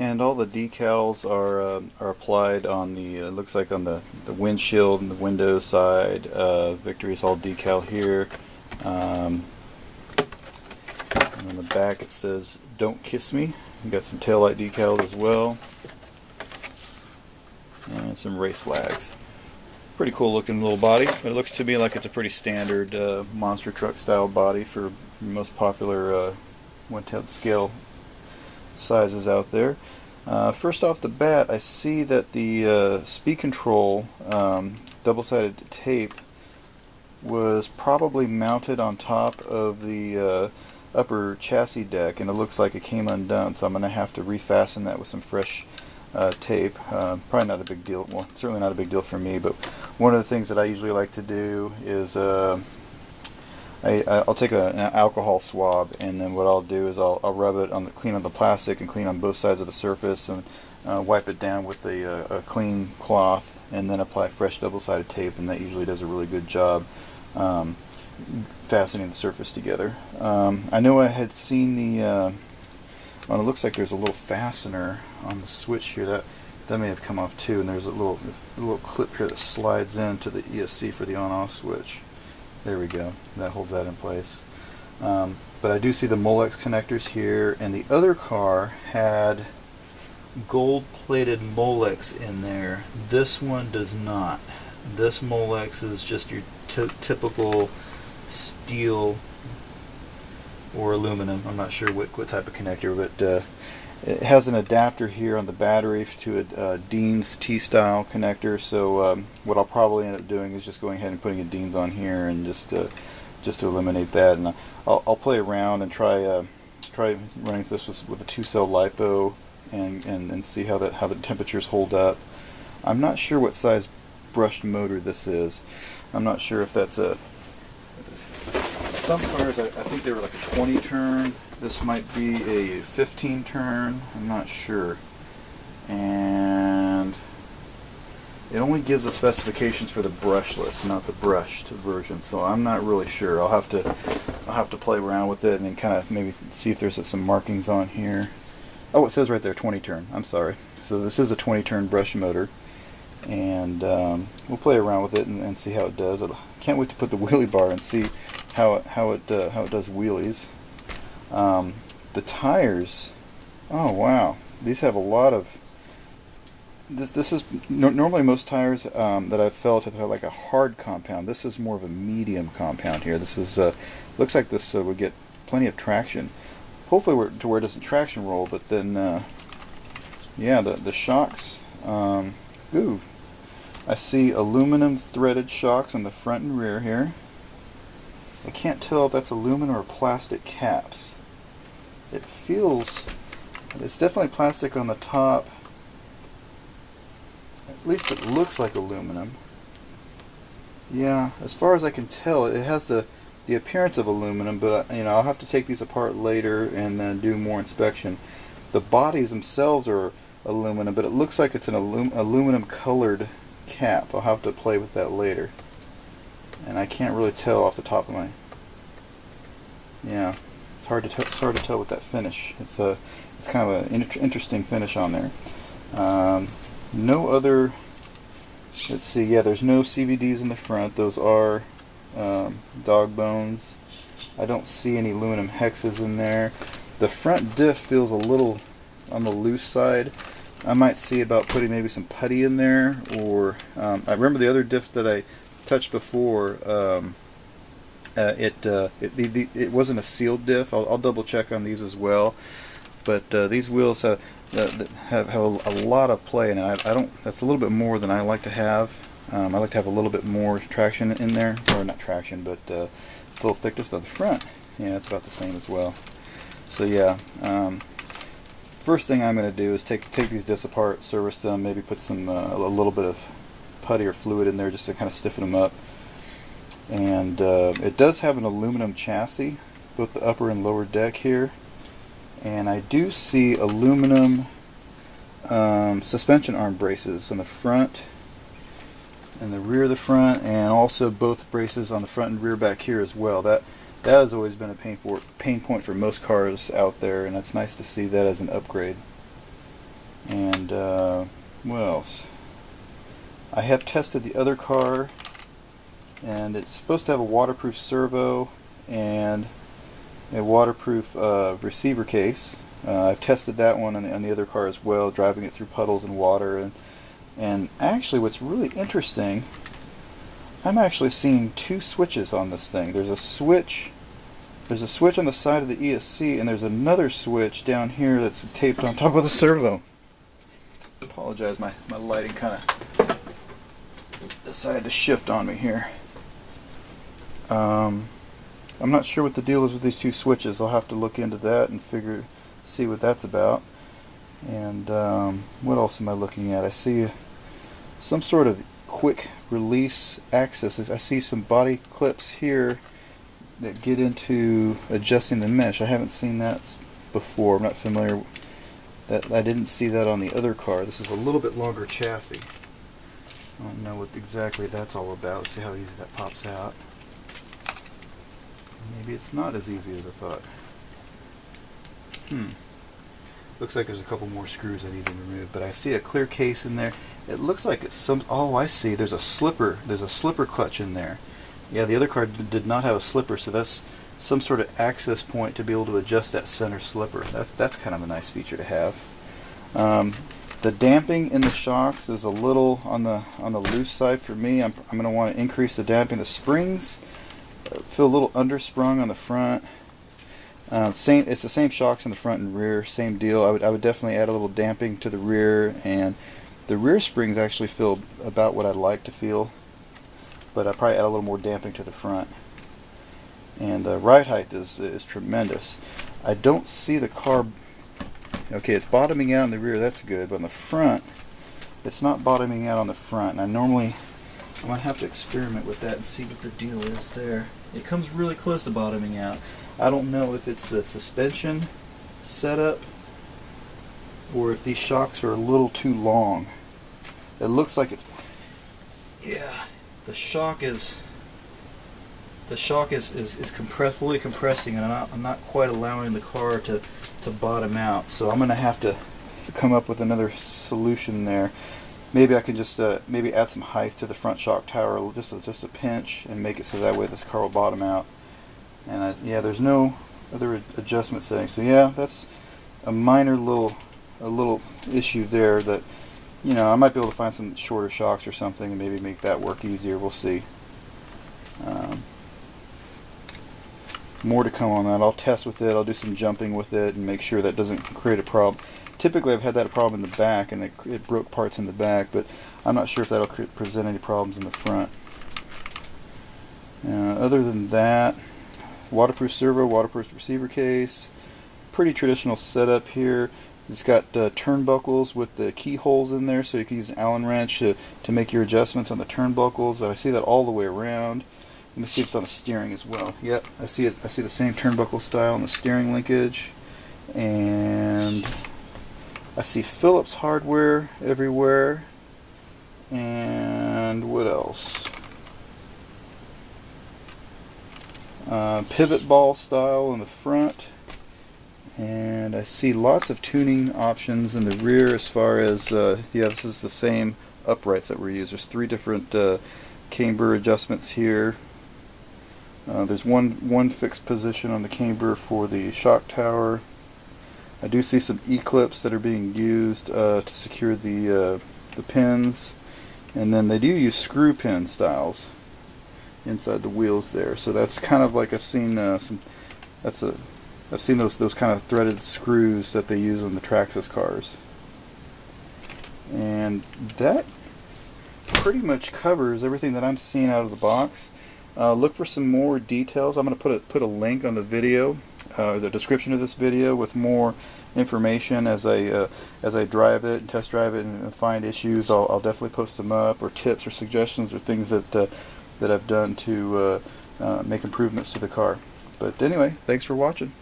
And all the decals are applied on the looks like on the windshield and the window side. Victory's all decal here. And on the back it says "Don't Kiss Me." We got some taillight decals as well, and some race flags. Pretty cool looking little body, but it looks to me like it's a pretty standard monster truck style body for most popular 1/10 scale sizes out there. First off the bat, I see that the speed control double-sided tape was probably mounted on top of the upper chassis deck, and it looks like it came undone, so I'm going to have to refasten that with some fresh tape. Probably not a big deal, well, certainly not a big deal for me, but one of the things that I usually like to do is I'll take an alcohol swab, and then what I'll do is I'll rub it on clean on the plastic and clean on both sides of the surface, and wipe it down with a clean cloth, and then apply fresh double-sided tape, and that usually does a really good job fastening the surface together. I know I had seen the well, it looks like there's a little fastener on the switch here that may have come off too, and there's a little clip here that slides into the ESC for the on-off switch. There we go. That holds that in place. But I do see the Molex connectors here, and the other car had gold-plated Molex in there. This one does not. This Molex is just your typical steel or aluminum. I'm not sure what type of connector, but it has an adapter here on the battery to a Dean's T-style connector. So what I'll probably end up doing is just going ahead and putting a Dean's on here, and just to eliminate that. And I'll play around and try running this with a 2-cell LiPo and see how the temperatures hold up. I'm not sure what size brushed motor this is. I'm not sure if that's a. Some cars, I think they were like a 20 turn. This might be a 15 turn. I'm not sure. And it only gives the specifications for the brushless, not the brushed version. So I'm not really sure. I'll have to play around with it and then kind of maybe see if there's some markings on here. Oh, it says right there 20 turn. I'm sorry. So this is a 20 turn brush motor, and we'll play around with it and see how it does. I can't wait to put the wheelie bar and see how it does wheelies. The tires, oh wow, these have a lot of this is normally most tires that I've felt have had like a hard compound. This is more of a medium compound here. This is looks like this would get plenty of traction, hopefully to where it doesn't traction roll. But then yeah, the shocks, ooh, I see aluminum threaded shocks on the front and rear here. I can't tell if that's aluminum or plastic caps. It feels, it's definitely plastic on the top. At least it looks like aluminum. Yeah, as far as I can tell, it has the appearance of aluminum, but you know, I'll have to take these apart later and then do more inspection. The bodies themselves are aluminum, but it looks like it's an aluminum colored cap. I'll have to play with that later. And I can't really tell off the top of my. Yeah, it's hard to tell with that finish. It's kind of an interesting finish on there. No other. Let's see. Yeah, there's no CVDs in the front. Those are dog bones. I don't see any aluminum hexes in there. The front diff feels a little on the loose side. I might see about putting maybe some putty in there, or I remember the other diff that I touched before. It wasn't a sealed diff. I'll double check on these as well. But these wheels have a lot of play, and I don't. That's a little bit more than I like to have. I like to have a little bit more traction in there, or not traction, but a little thickness on the front. Yeah, it's about the same as well. So yeah. First thing I'm going to do is take these diffs apart, service them, maybe put some a little bit of putty or fluid in there just to kind of stiffen them up. And it does have an aluminum chassis, both the upper and lower deck here. And I do see aluminum suspension arm braces on the front and the rear of the front, and also both braces on the front and rear back here as well. That has always been a pain point for most cars out there, and it's nice to see that as an upgrade. And what else? I have tested the other car, and it's supposed to have a waterproof servo and a waterproof receiver case. I've tested that one on the other car as well, driving it through puddles and water. And actually, what's really interesting, I'm actually seeing two switches on this thing. There's a switch on the side of the ESC, and there's another switch down here that's taped on top of the servo. I apologize, my lighting kind of decided to shift on me here. I'm not sure what the deal is with these two switches. I'll have to look into that and see what that's about. And what else am I looking at? I see some sort of quick release access. I see some body clips here that get into adjusting the mesh. I haven't seen that before. I'm not familiar. I didn't see that on the other car. This is a little bit longer chassis. I don't know what exactly that's all about. Let's see how easy that pops out. Maybe it's not as easy as I thought. Looks like there's a couple more screws I need to remove, but I see a clear case in there. It looks like it's some. Oh, I see. There's a slipper. There's a slipper clutch in there. Yeah, the other car did not have a slipper, so that's some sort of access point to be able to adjust that center slipper. That's kind of a nice feature to have. The damping in the shocks is a little on the loose side for me. I'm going to want to increase the damping. The springs feel a little undersprung on the front. It's the same shocks in the front and rear, same deal. I would definitely add a little damping to the rear, and the rear springs actually feel about what I'd like to feel, but I'd probably add a little more damping to the front. And the ride height is tremendous. I don't see the car. Okay, it's bottoming out in the rear, that's good, but on the front, it's not bottoming out on the front. And I'm going to have to experiment with that and see what the deal is there. It comes really close to bottoming out. I don't know if it's the suspension setup or if these shocks are a little too long. It looks like it's, yeah, the shock is fully compressing, and I'm not quite allowing the car to bottom out. So I'm going to have to come up with another solution there. Maybe I can just maybe add some height to the front shock tower, just a pinch, and make it so that way this car will bottom out. And yeah, there's no other adjustment settings. So yeah, that's a minor little issue there that, you know, I might be able to find some shorter shocks or something and maybe make that work easier. We'll see. More to come on that. I'll test with it. I'll do some jumping with it and make sure that doesn't create a problem. Typically I've had that problem in the back, and it broke parts in the back, but I'm not sure if that'll present any problems in the front. Other than that, waterproof servo, waterproof receiver case, pretty traditional setup here. It's got turnbuckles with the keyholes in there, so you can use an Allen wrench to make your adjustments on the turnbuckles. And I see that all the way around. Let me see if it's on the steering as well. Yep, I see it. I see the same turnbuckle style on the steering linkage, and I see Phillips hardware everywhere. And what else? Pivot ball style in the front, and I see lots of tuning options in the rear as far as yeah, this is the same uprights that were used. There's 3 different camber adjustments here. There's one fixed position on the camber for the shock tower. I do see some E-clips that are being used to secure the pins, and then they do use screw pin styles inside the wheels there. So that's kind of like I've seen I've seen those kind of threaded screws that they use on the Traxxas cars. And that pretty much covers everything that I'm seeing out of the box. Look for some more details. I'm going to put a link on the video, the description of this video, with more information as I drive it and test drive it and find issues. I'll definitely post them up, or tips or suggestions or things that I've done to make improvements to the car. But anyway, thanks for watching.